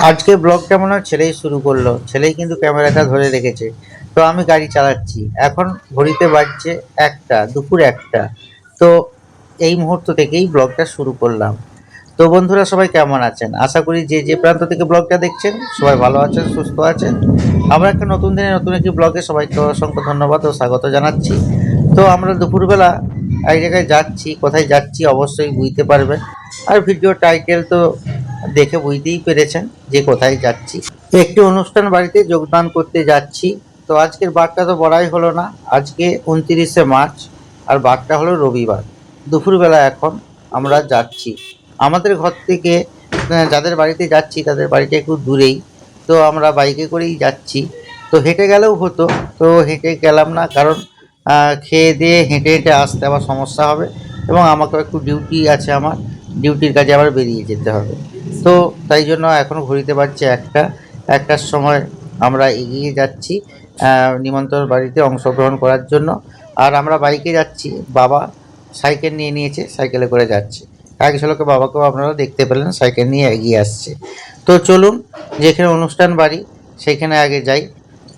আজকে ব্লগটা মনে হয় ছেলেই শুরু করলো, ছেলেই কিন্তু ক্যামেরাটা ধরে রেখেছে। তো আমি গাড়ি চালাচ্ছি, এখন ঘড়িতে বাজছে একটা, দুপুর একটা। তো এই মুহূর্ত থেকেই ব্লগটা শুরু করলাম। তো বন্ধুরা সবাই কেমন আছেন? আশা করি যে যে প্রান্ত থেকে ব্লগটা দেখছেন সবাই ভালো আছেন, সুস্থ আছেন। আমরা একটা নতুন দিনে নতুন একটি ব্লগে সবাইকে অসংখ্য ধন্যবাদ ও স্বাগত জানাচ্ছি। তো আমরা দুপুরবেলা এক জায়গায় যাচ্ছি, কোথায় যাচ্ছি অবশ্যই বুঝতে পারবেন। আর ভিডিও টাইটেল তো দেখে বুঝতেই পেরেছেন যে কোথায় যাচ্ছি। একটি অনুষ্ঠান বাড়িতে যোগদান করতে যাচ্ছি। তো আজকের বারটা তো বলাই হলো না, আজকে 29শে মার্চ, আর বারটা হলো রবিবার। দুপুরবেলা এখন আমরা যাচ্ছি আমাদের ঘর থেকে। যাদের বাড়িতে যাচ্ছি তাদের বাড়িটা একটু দূরেই। তো আমরা বাইকে করেই যাচ্ছি। তো হেঁটে গেলেও হতো, তো হেঁটে গেলাম না, কারণ খেয়ে দিয়ে হেঁটে হেঁটে আসতে আবার সমস্যা হবে, এবং আমাকেও একটু ডিউটি আছে, আমার ডিউটির কাজে আবার বেরিয়ে যেতে হবে। তো তাই জন্য এখন ঘড়িতে বাজছে একটা, একটার সময় আমরা এগিয়ে যাচ্ছি নিমন্ত্রণ বাড়িতে অংশগ্রহণ করার জন্য। আর আমরা বাইকে যাচ্ছি, বাবা সাইকেল নিয়ে নিয়েছে, সাইকেলে করে যাচ্ছে। এক ঝলকে বাবাকেও আপনারা দেখতে পেলেন সাইকেল নিয়ে এগিয়ে আসছে। তো চলুন, যেখানে অনুষ্ঠান বাড়ি সেখানে আগে যাই।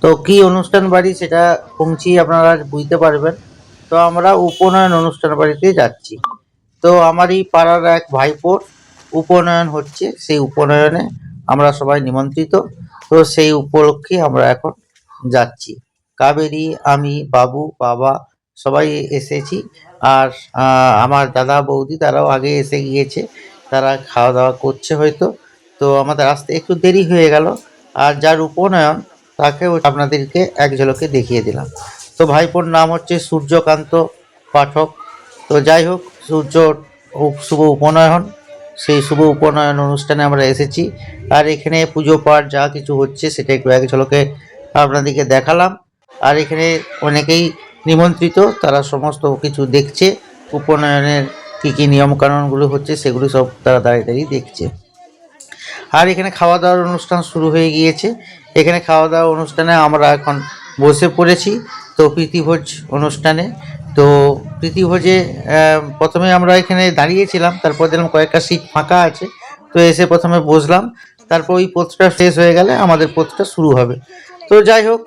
তো কি অনুষ্ঠান বাড়ি সেটা পৌঁছিয়ে আপনারা বুঝতে পারবেন। তো আমরা উপনয়ন অনুষ্ঠান বাড়িতে যাচ্ছি। তো আমারই পাড়ার এক ভাইপোর উপনয়ন হচ্ছে, সেই উপনয়নে আমরা সবাই নিমন্ত্রিত। তো সেই উপলক্ষে আমরা এখন যাচ্ছি। কাবেরী, আমি, বাবু, বাবা সবাই এসেছি। আর আমার দাদা বৌদি তারাও আগে এসে গিয়েছে, তারা খাওয়া দাওয়া করছে হয়তো। তো আমাদের আসতে একটু দেরি হয়ে গেল। আর যার উপনয়ন তাকেও আপনাদেরকে এক ঝলকে দেখিয়ে দিলাম। তো ভাইপোর নাম হচ্ছে সূর্যকান্ত পাঠক। তো যাই হোক, সূর্যর শুভ উপনয়ন, সেই শুভ উপনয়ন অনুষ্ঠানে আমরা এসেছি। আর এখানে পুজো পাঠ যা কিছু হচ্ছে সেটা একটু এক ঝলকে আপনাদেরকে দেখালাম। আর এখানে অনেকেই নিমন্ত্রিত, তারা সমস্ত কিছু দেখছে, উপনয়নের কী কী নিয়মকানুনগুলো হচ্ছে সেগুলো সব তারা দাঁড়িয়ে দাঁড়িয়ে দেখছে। আর এখানে খাওয়া দাওয়ার অনুষ্ঠান শুরু হয়ে গিয়েছে। এখানে খাওয়া দাওয়ার অনুষ্ঠানে আমরা এখন বসে পড়েছি। তো প্রীতিভোজ অনুষ্ঠানে, তো প্রীতিভোজে প্রথমে আমরা এখানে দাঁড়িয়েছিলাম, তারপর দেখলাম কয়েকটা সিট ফাঁকা আছে। তো এসে প্রথমে বসলাম, তারপর ওই পথটা শেষ হয়ে গেলে আমাদের পথটা শুরু হবে। তো যাই হোক,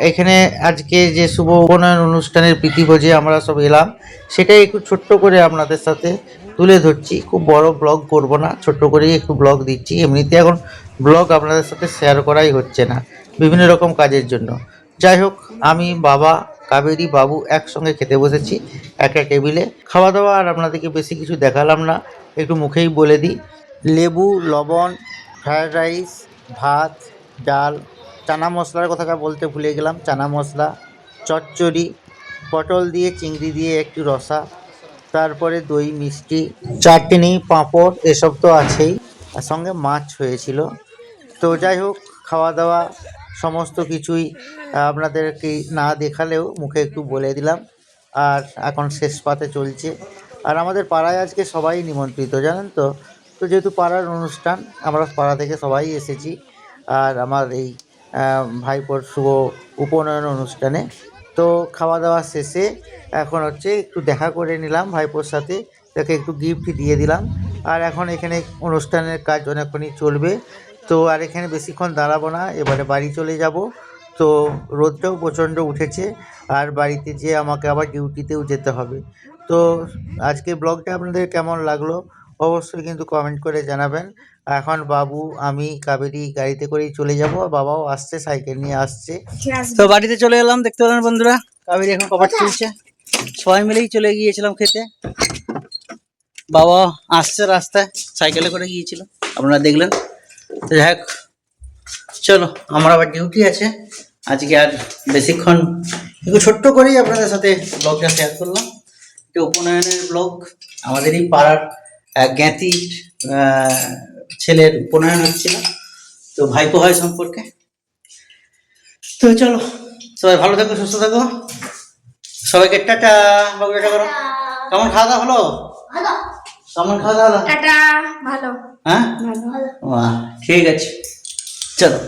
এখানে আজকে যে শুভ উপনয়ন অনুষ্ঠানের প্রীতিভোজে আমরা সব এলাম, সেটাই একটু ছোট্ট করে আপনাদের সাথে তুলে ধরছি। খুব বড় ব্লগ করব না, ছোট্ট করেই একটু ব্লগ দিচ্ছি। এমনিতে এখন ব্লগ আপনাদের সাথে শেয়ার করাই হচ্ছে না, বিভিন্ন রকম কাজের জন্য। যাই হোক, আমি, বাবা, কাবেরী, বাবু একসঙ্গে খেতে বসেছি একটা টেবিলে। খাওয়া দাওয়া আর আপনাদেরকে বেশি কিছু দেখালাম না, একটু মুখেই বলে দিই। লেবু, লবণ, ফ্রায়েড রাইস, ভাত, ডাল, চানা মশলার কথাটা বলতে ভুলে গেলাম, চানা মশলা, চচ্চড়ি, পটল দিয়ে চিংড়ি দিয়ে একটু রসা, তারপরে দই, মিষ্টি, চাটনি, পাঁপড়, এসব তো আছেই, আর সঙ্গে মাছ হয়েছিল। তো যাই হোক, খাওয়া দাওয়া সমস্ত কিছুই আপনাদেরকে না দেখালেও মুখে একটু বলে দিলাম। আর এখন শেষ পাতে চলছে। আর আমাদের পাড়ায় আজকে সবাই নিমন্ত্রিত, জানেন তো। তো যেহেতু পাড়ার অনুষ্ঠান, আমরা পাড়া থেকে সবাই এসেছি। আর আমার এই ভাইপোর শুভ উপনয়ন অনুষ্ঠানে। তো খাওয়া দাওয়া শেষে এখন হচ্ছে একটু দেখা করে নিলাম ভাইপোর সাথে, তাকে একটু গিফট দিয়ে দিলাম। আর এখন এখানে অনুষ্ঠানের কাজ অনেকক্ষণই চলবে। তো আর এখানে বেশিক্ষণ দাঁড়াবো না, এবারে বাড়ি চলে যাব। তো রোদটাও প্রচণ্ড উঠেছে, আর বাড়িতে যেয়ে আমাকে আবার ডিউটিতেও যেতে হবে। তো আজকে ব্লগটা আপনাদের কেমন লাগলো অবশ্যই কিন্তু কমেন্ট করে জানাবেন। এখন বাবু, আমি, কাবেরী গাড়িতে করেই চলে যাব, বাবাও আসছে, সাইকেল নিয়ে আসছে। তো বাড়িতে চলে এলাম, দেখতে পেলেন বন্ধুরা, কাবেরী এখন কভার তুলছে। সবাই মিলেই চলে গিয়েছিলাম খেতে। বাবা আসছে রাস্তায়, সাইকেলে করে গিয়েছিল, আপনারা দেখলেন। তো যাই হোক, চলো, আমার আবার ডিউটি আছে আজকে। আর বেশিক্ষণ একটু ছোট্ট করেই আপনাদের সাথে ব্লগটা শেয়ার করলাম, একটা উপনয়নের ব্লগ। আমাদের এই পাড়ার জ্ঞাতি ছেলের উপনয়ন হচ্ছিল, তো ভাইপো হয় সম্পর্কে। তো চলো, সবাই ভালো থাকো, সুস্থ থাকো, সবাইকে টাটা। বাবু টাটা করো। কেমন খাওয়া দাওয়া হলো? কেমন খাওয়া দাওয়া হলো? টাটা। ভালো। হ্যাঁ, বাহ, ঠিক আছে, চলো।